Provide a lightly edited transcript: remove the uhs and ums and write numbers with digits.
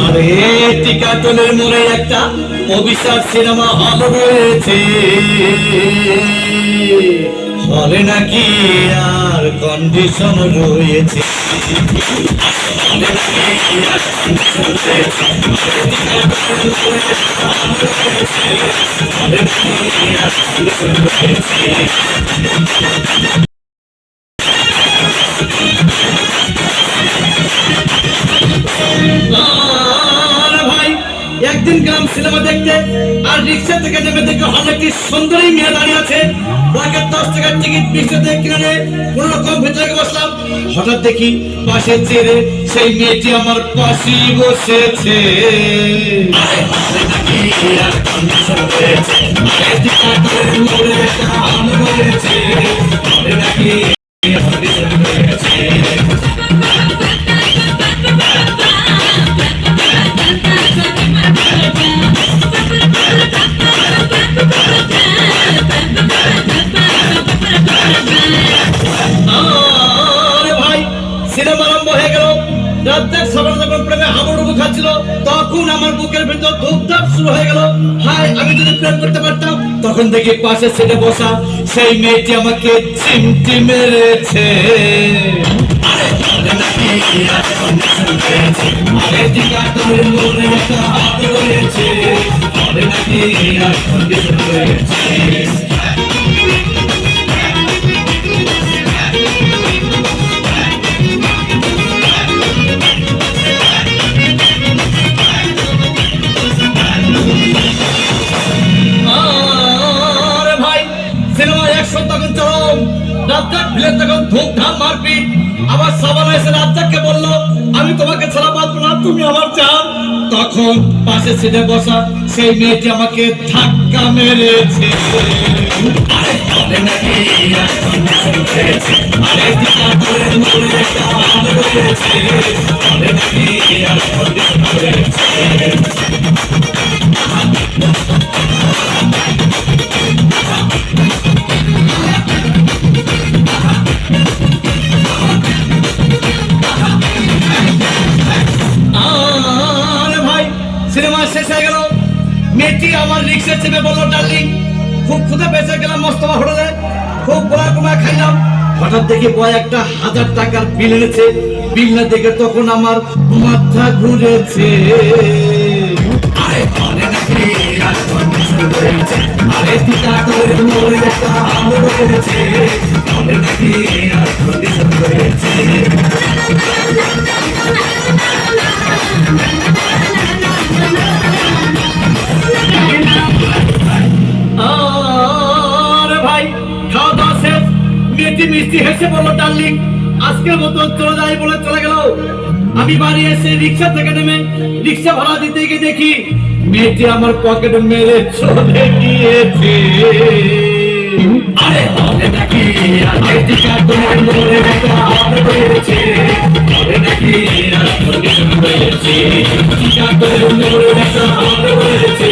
আরে টিকাটনের মোড়ে একটা অভিশাপ সিনেমা হল রয়েছে, হলে নাকি আর কন্ডিশন রয়েছে। একদিন গেলাম সিনেমা দেখতে, আর রিক্সা থেকে নেমে দেখে হলে একটি সুন্দরী মেয়ে দাঁড়িয়ে আছে। তাকে 10 টাকার টিকিট 20 টাকা কিনে কোন রকম ভেতরে বসলাম। হঠাৎ দেখি পাশে চেয়ারে সেই মেয়েটি আমার পাশেই বসেছে। সিনেমা আরম্ভ হয়ে গেল। রাজ্জাক সবার যখন প্রেমে হাবুডুবু খাচ্ছিল, তখন আমার বুকের ভিতর ধুপধাপ শুরু হয়ে গেল। হাই, আমি যদি প্রেম করতে পারতাম। তখন দেখি পাশে সিটে বসা সেই মেয়েটি আমাকে চিমটি মেরেছে। আবার সাবান এসে রাজ্জাককে বলল, আমি তোমাকে ছাড়া বাঁচবো না, তুমি আমার জান। তখন পাশে সিটে বসা সেই মেয়েটি আমাকে ধাক্কা মেরেছে। সিনেমা শেষ হয়ে গেল। মেয়েটি আমার রিক্সা চেপে বললো, ডার্লিং খুব খুদে বেঁচে গেলাম মস্তমা হোটেলে, খুব গোলা গোলা খাইলাম। হঠাৎ দেখি বয় একটা 1000 টাকার বিল এনেছে। বিল না দেখে তখন আমার মাথা ঘুরেছে। মেয়েটি মিষ্টি হেসে বলল, ডার্লিং আজকের মতো চলে যাই বলে চলে গেল। আমি বাড়ি এসে রিক্সা থেকে নেমে রিক্সা ভাড়া দিতে গিয়ে দেখি মেয়েটি আমার পকেটে মেরে চলে গিয়েছে। আরে হবে নাকি আজকে টিকাটনের মোড়ে একটা হল রয়েছে, হবে নাকি আর কন্ডিশন রয়েছে। টিকাটনের মোড়ে একটা হল রয়েছে।